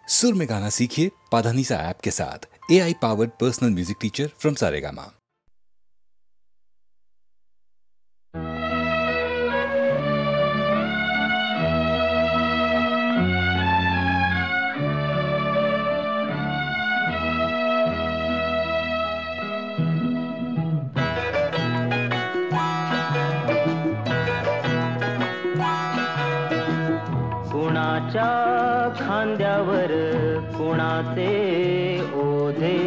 सुर में गाना सीखिए पाधानीसा ऐप के साथ। AI powered personal music teacher from Saregama. कुणाच्या खांद्यावर कुणाचे ओझे,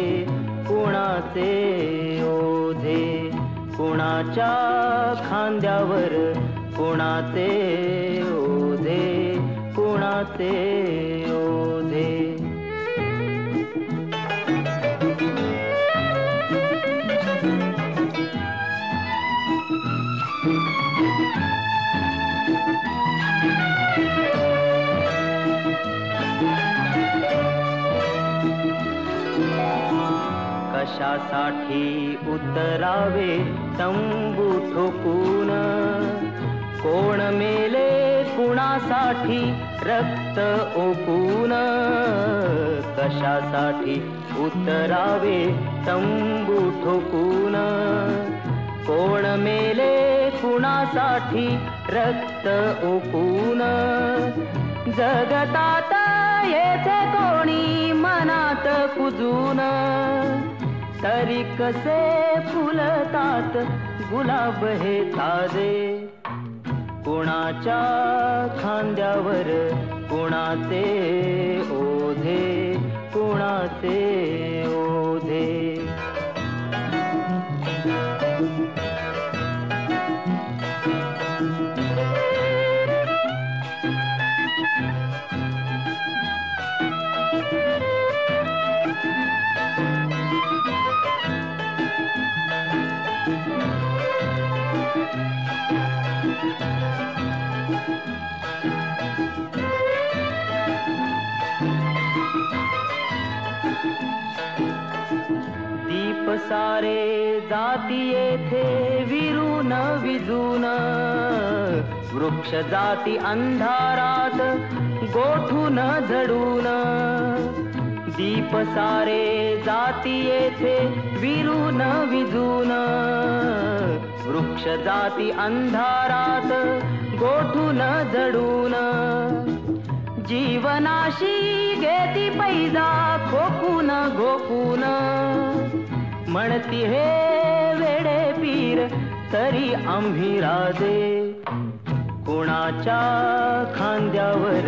कुणाचे ओझे, कुणाच्या खांद्यावर कुणाचे ओझे, कुणाचे ओझे। कशासाठी उतरावे तंबू ठोकून, कोण मेले कुणासाठी रक्त ओकून। कशासाठी उतरावे तंबू ठोकून, कोण मेले कुणासाठी रक्त ओकून। जगतात येथे कोणी मनात कुजून, तरी कसे फुलतात गुलाब हे ताजे। कुणाच्या खांद्यावर कुणाचे ओझे, कुणाचे ओझे। दीप सारे जाती येथे विरून विजून, वृक्ष जाती अंधारात गोठून झडून। दीप सारे जाती येथे विरून विजून, वृक्ष जाती अंधारात गोठून झडून। जीवनाशी घेती पैजा खोकून घोकून, म्हणती हे वेडे पीर तरी आम्ही राजे। कुणाच्या खांद्यावर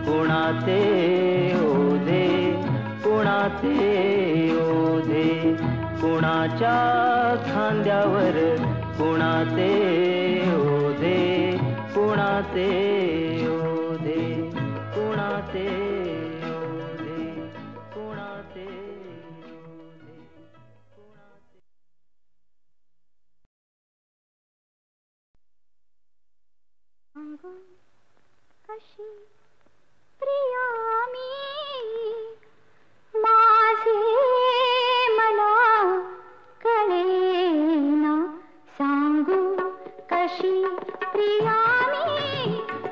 कुणाचे ओझे, कुणाचे ओझे, कुणाच्या खांद्यावर कुणाचे ओझे, कुणाचे ओझे, कुणाचे ओझे, कुणाचे ओझे, कुणाचे। कशी प्रिया मी माझे मला कळेना, सांगू कशी प्रिया मी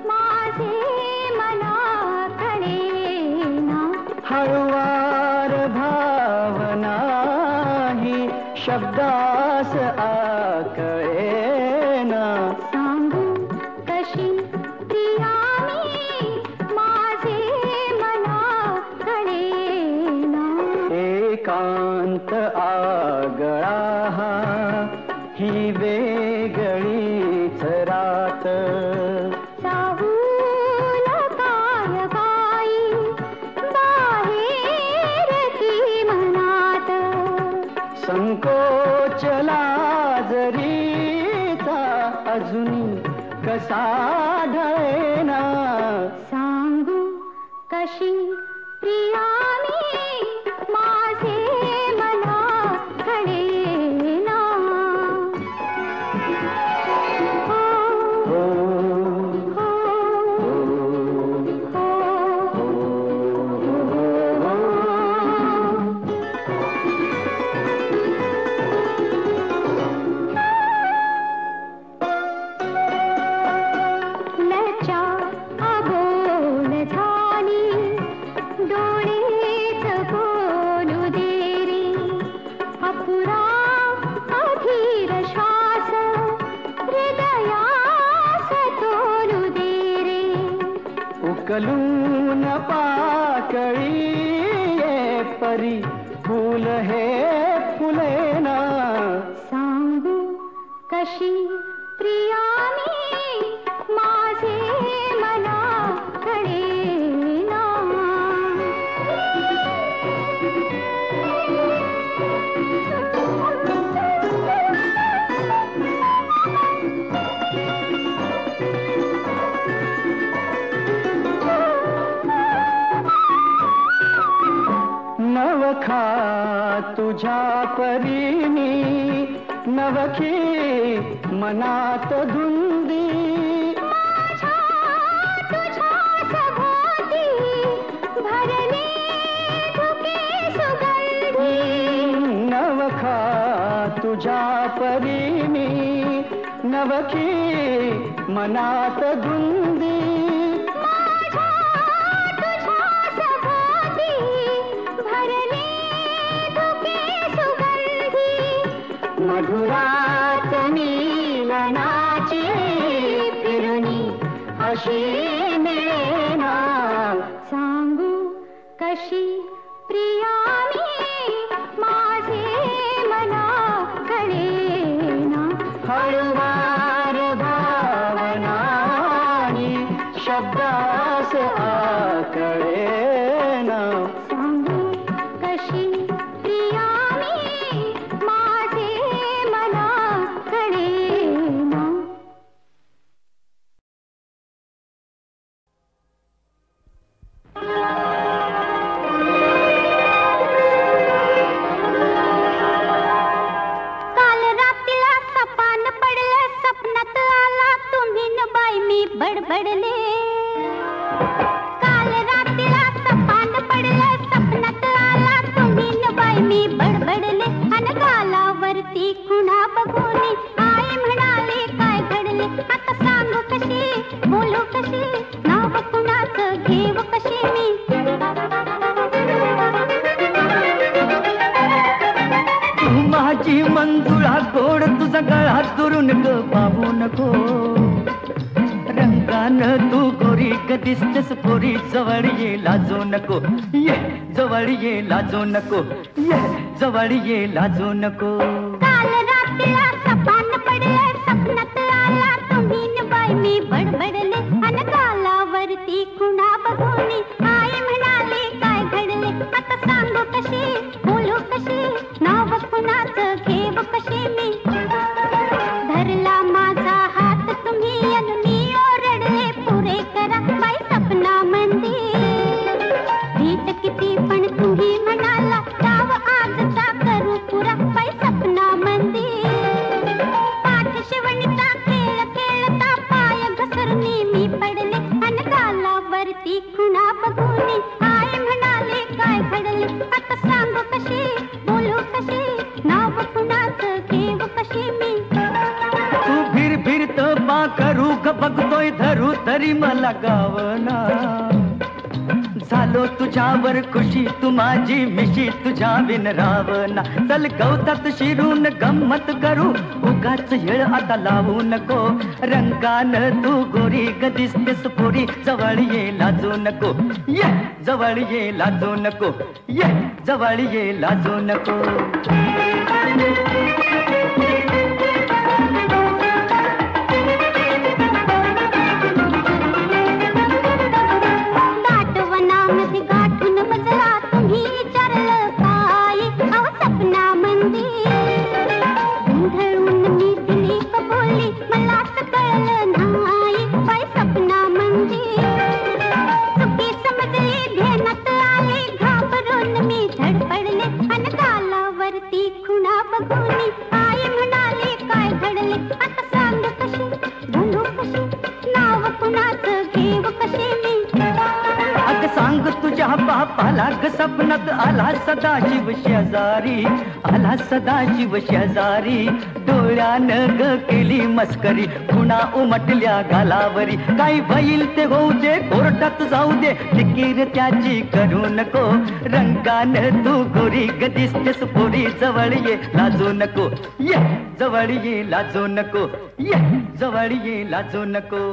माझे मला कळेना। हळुवार भावना ही शब्दास आकळेना, सांगू कशी प्रिया मी माझे मला कळेना। एकांत आगळा ही वेगळीच रात। चाहूल काय बाई बाहेर की मनात, संकोच लाजरीचा अजून कसा ढळेना। सांगू कशी प्रिया मी माझे मला कळेना। हो, हो, हो, हो, लज्जा अबोल झाली डोळे ढकलून पाकळी ये परी फूल हे फुलेना. सांगू कशी प्रियानी माझे मला कळेना. नवखा तुझ्या परीनी नवखी मनात धुंदी. माझ्या तुझ्या सभोवती भरले धुके सुगंधी. नवखा तुझ्या परीनी नवखी मनात धुंदी. मधुरात नीलनाची फिरणी अशी मिळेना. सांगू कशी प्रियानी माझे मला कळेना. हळुवार भावनानी शब्दास आकळेना. सांगू कशी प्रियानी माझे मला कळेना. काल रात्रीला सपान पडलं स्वप्नात आला तुम्ही न बाई मी बडबडले. काल रात्रीला सपान पडलं स्वप्नात आला तुम्ही न बाई मी बडबडले. अन गालावरती खुणा बघून आई म्हणाले काय घडले. आता सांगू कशी बोलू कशी नाव कुणाचं घेऊ कशी मी. तू माझी मंजुळा गोड तुझा गळा दुरून ग बाबू नको. रंगानं तू गोरी ग दिसतेस पोरी जवळ ये लाजू नको. ये जवळ ये लाजू नको. ये जवळ ये लाजू नको. काल रात्रीला सपान पडलं स्वप्नात आला तुम्ही न बाई मी बडबडले. अन गालावरती खुणा बघून आई म्हणाले काय घडले. आता सांगू कशी बोलू कशी नाव कुणाचं घेऊ कशी मी. धरला माझा हात तुम्ही अन मी ओरडले पुरे करा बाई सपना मंदिर. भीत किती पण तुम्ही म्हणाला डाव आजचा करू पुरा बाई सपना मंदिर. पाठ शिवणीचा खेळ खेळता पाय घसरणी मी पडले. अन गालावरती खुणा बघून आई म्हणाले काय घडले. आता सांगू कशी बोलू कशी नाव कुणाचं घेऊ कशी मी. तू फिर फिरत बा करू ग बघतोय धरू तरी मला गावना. झालो तुझ्यावर खुशी तू माझी मिशी तुझ्या बिन रावना. चल गवतात शिरून गंमत करू उगाच येळ आता लावू नको. रंगानं तू गोरी ग दिसतेस पोरी जवळ ये लाजू नको. ये जवळ ये लाजू नको. ये जवळ ये लाजू नको. दाटवनामध्ये गाठून बजरा तुम्ही विचारलं काय अहो सपना मंदिर. गोंधळून मी दिली कबोली मलाच कळलं नाही बाई सपना मंदिर. चुकी समजली ध्यानात आले घाबरून मी धडपडले. अन गालावरती खुणा बघून आई म्हणाले काय घडले. आता सांग कशी बोलू कशी नाव कुणाचं घेऊ कशी मी. अग सांग तुझ्या बापाला ग सपनात आला सदाशिव शेजारी. आला सदाशिव शेजारी. डोळ्यानं ग केली मस्करी खुणा उमटल्या गालावरी. काय होईल ते होऊ दे कोर्टात जाऊ दे फिकीर त्याची करू नको. रंगानं तू गोरी ग दिसतेस पोरी जवळ ये लाजू नको. ये जवळ ये लाजू नको. ये जवळ ये लाजू नको.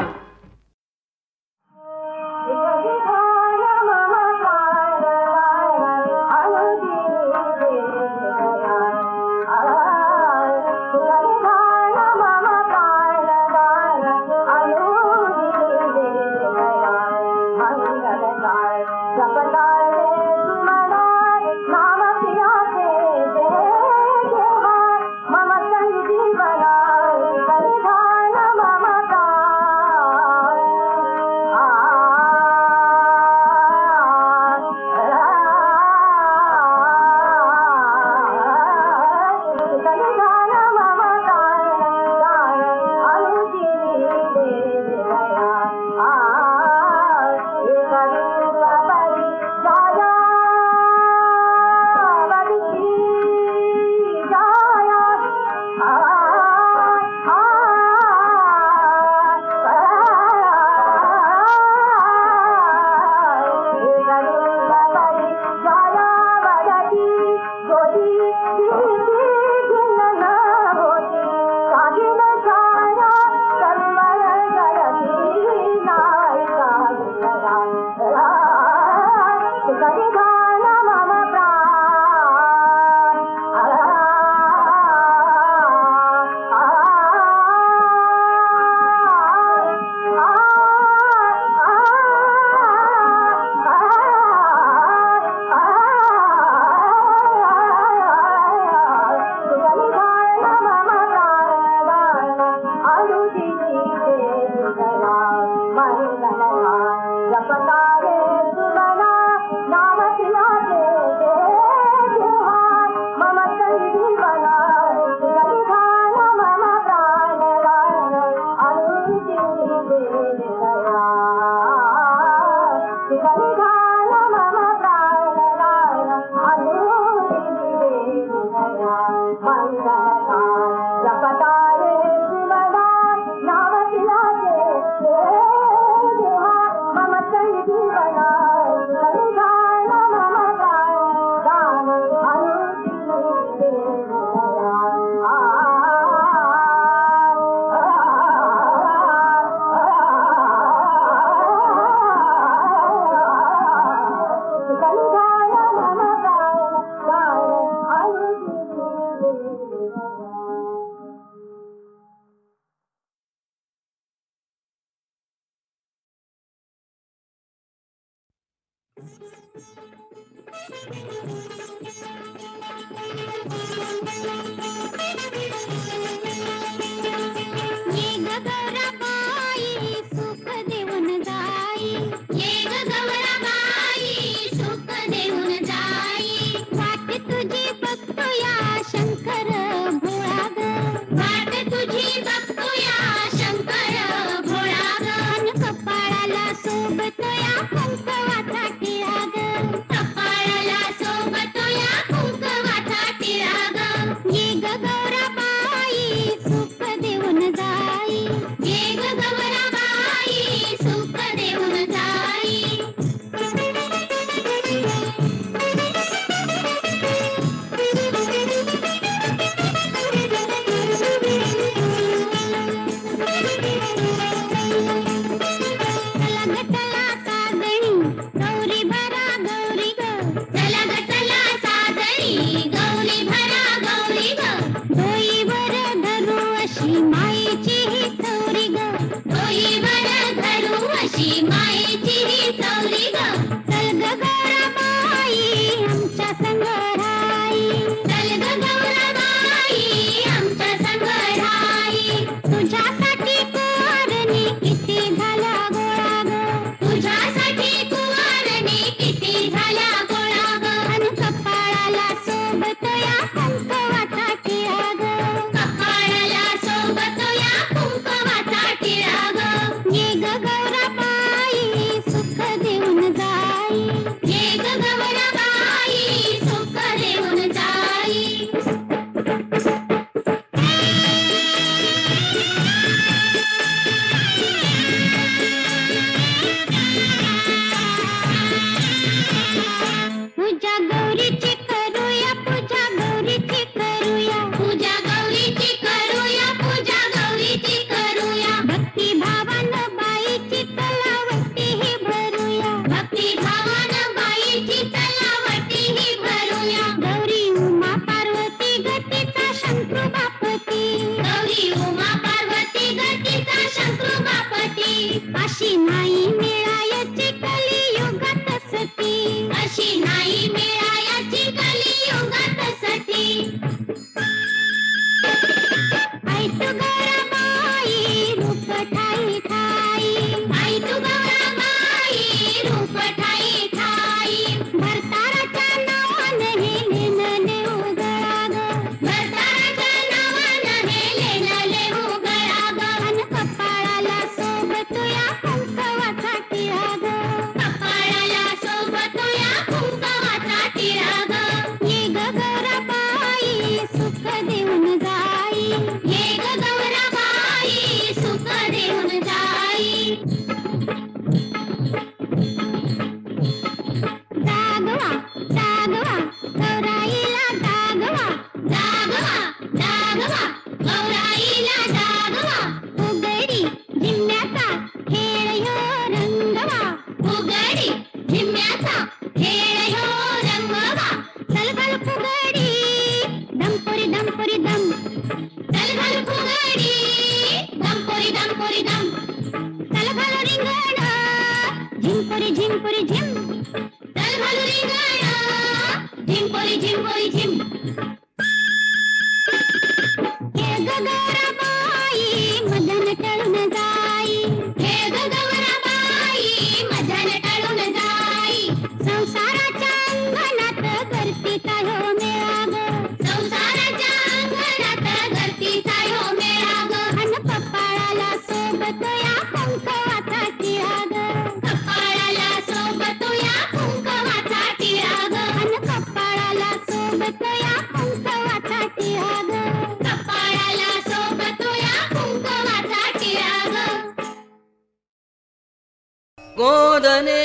गोधने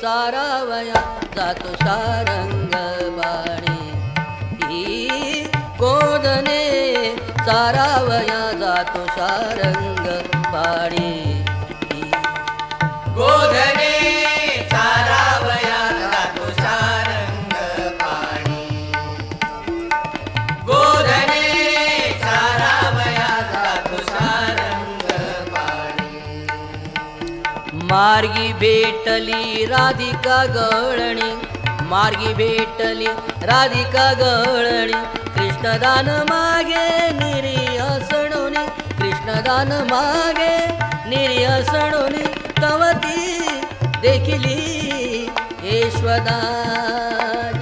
चारावया जातो सारंग बाणी ही गोधने चारावया जातो सारंग बाणी गोधने चारावया जातो सारंग पाणी गोधने चारावया जातो सारंग पाणी मार्गी भेटली राधिका गवळणी मार्गी भेटली राधिका गवळणी कृष्णदान मागे निर्यासणोनी कृष्णदान मागे निर्यासणोनी तवती देखिली यशोदा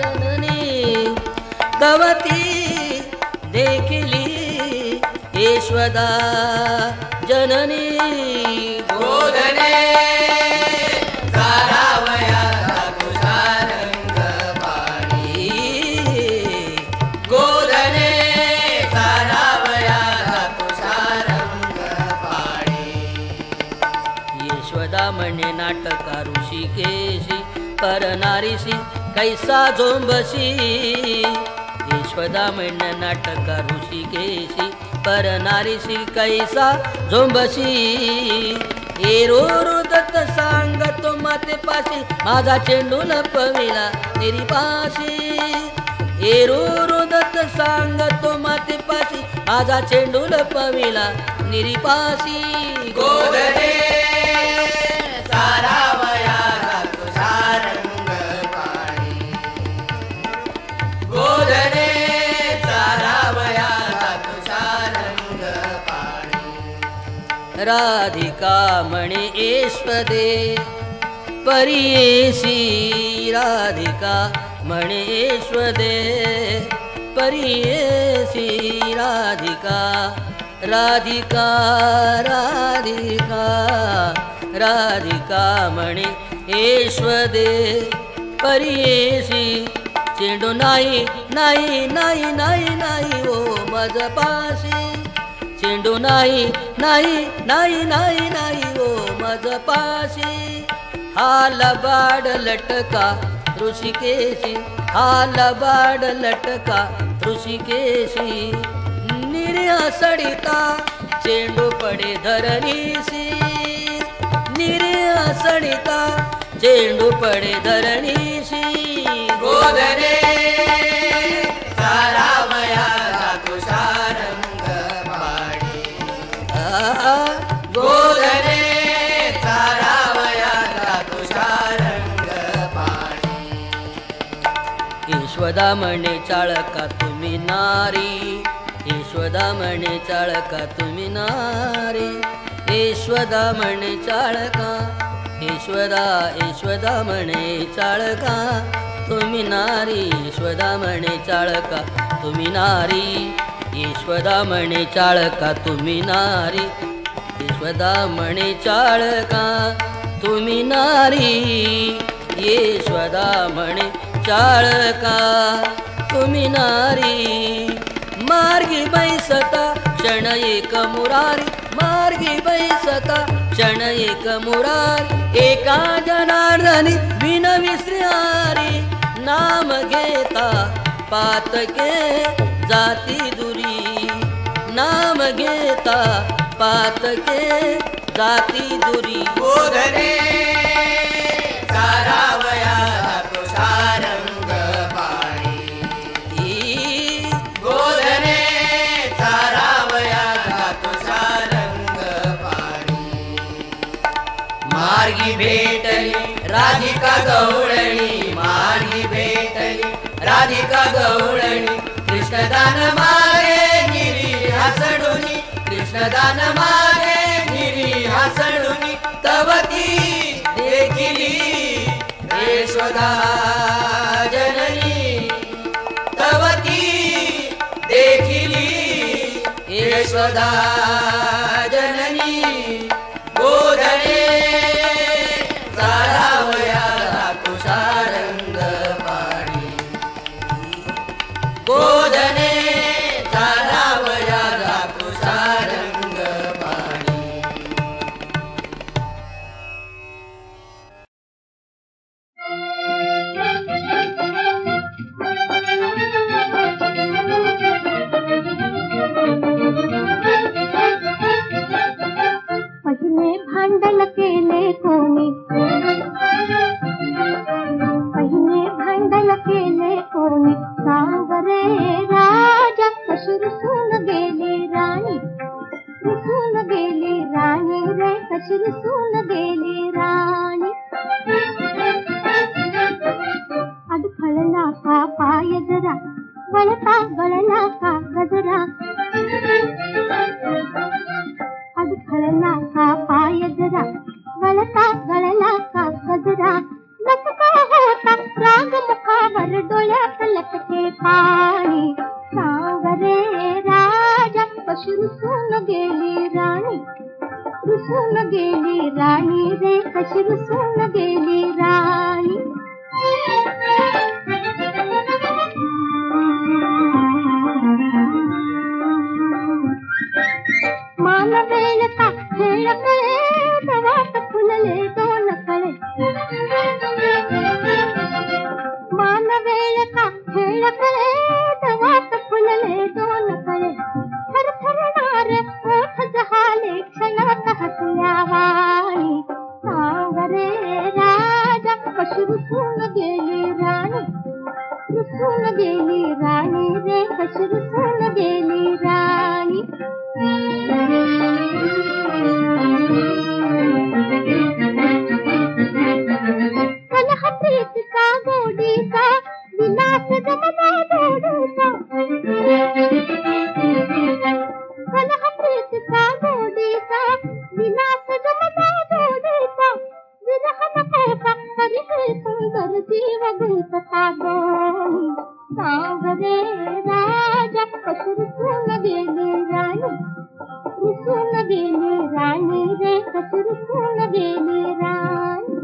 जननी तवती देखिली यशोदा जननी गोधने सारावयाचा तुझा रंग पाणी गोधने सारावयाचा तुझा रंग पाणी यशोदा म्हणे नाटका ऋषिकेशी परनारीशी कैसा झोंबशी यशोदा म्हणे नाटका ऋषिकेशी परनारीशी कैसा झोंबशी एरोरो दत्त सांगतो मातेपाशी माझा चेंडू लपविला निरीपाशी एरोरो दत्त सांगतो मातेपाशी माझा चेंडू लपविला निरीपाशी गोधने सारावयाचा तुझा रंग पाणी गोधने सारावयाचा तुझा रंग पाणी राधिका म्हणे ईश्वदे परियेशी राधिका म्हणे ईश्वदे परियेशी राधिका राधिका राधिका राधिका म्हणे ईश्वदे परियेशी चेंडू नाही नाही नाही नाही नाही ओ मजपाशी चेंडू नाही नाही नाही नाही नाही ओ मजपाशी हा लबाड लटका ऋषिकेशी हा लबाड लटका ऋषिकेशी निर्यासडिता चेंडू पडे धरणीशी निर्यासडिता चेंडू पडे धरणीशी गोधने सारावयाचा तुझा रंग पाणी गोधने सारावयाचा तुझा रंग पाणी यशोदा म्हणे चाळका तुम्ही नारी यशोदा म्हणे चाळका तुम्ही नारी यशोदा म्हणे चाळका यशोदा यशोदा म्हणे चाळका तुम्ही नारी यशोदा म्हणे चाळका तुम्ही नारी यशोदा म्हणे चाळका तुम्ही नारी यशोदा म्हणे चाळका तुम्ही नारी यशोदा म्हणे चाळका तुम्ही नारी मार्गी बैसता क्षण एक मुरारी मार्गी बैसता क्षण एक मुरारी एका जनार्दनी बिन विसरी नाम घेता पातके जाती दुरी नाम घेता पातके जाती दुरी गोधने सारावयाचा तुझा रंग पाणी गोधने सारावयाचा तुझा रंग पाणी मार्गी भेटली राधिका गवळणी मार्गी भेटली राधिका गवळणी कृष्णदान मागे निरी हसडुनी कृष्णदान मागे निरी हसडुनी तवती देखिली यशोदा जननी तवती देखिली यशोदा जननी गोधने सारावयाचा तुझा रंग पाणी गोधने सारावयाचा तुझा रंग पाणी पहिले भांडण केले कोणी पहिले भांडण केले कोणी सांग रे राजा कशी रुसून गेली राणी रुसून गेली राणी रे कशी रुसून गेली राणी जरा वळता गळला का गजरा अडखळला का पाय जरा वळता गळला का गजरा लटका होता राग मुखावर डोळ्यात लटके पाणी सांग रे राजा कशी रुसून गेली राणी रुसून गेली राणी रे कशी रुसून गेली राणी मान वेळता खेळ कळे दवात फुलले दोन कळे मान वेळता खेळ कळे दवात फुलले दोन कळे थरथरणार ओठ जहाले क्षणात हसल्या वाणी सांग रे राजा कशी रुसून गेली राणी रुसून गेली राणी रे कशी रुसून गेली राणी कलह प्रीतीचा गोडीचा विलास जमला जोडीचा कलह प्रीतीचा गोडीचा विलास जमला जोडीचा विरह नकोसा तरी हे सुंदर जीव गुंतता दोन्ही सांग रे राजा कशी रुसून गेली राणी रुसून गेली राणी रे कशी रुसून गेली राणी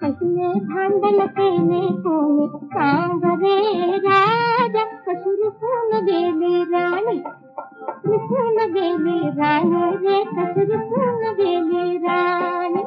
पहिले भांडण केले कोणी सांग रे राजा कशी रुसून गेली राणी रुसून गेली राणी रे कशी रुसून गेली राणी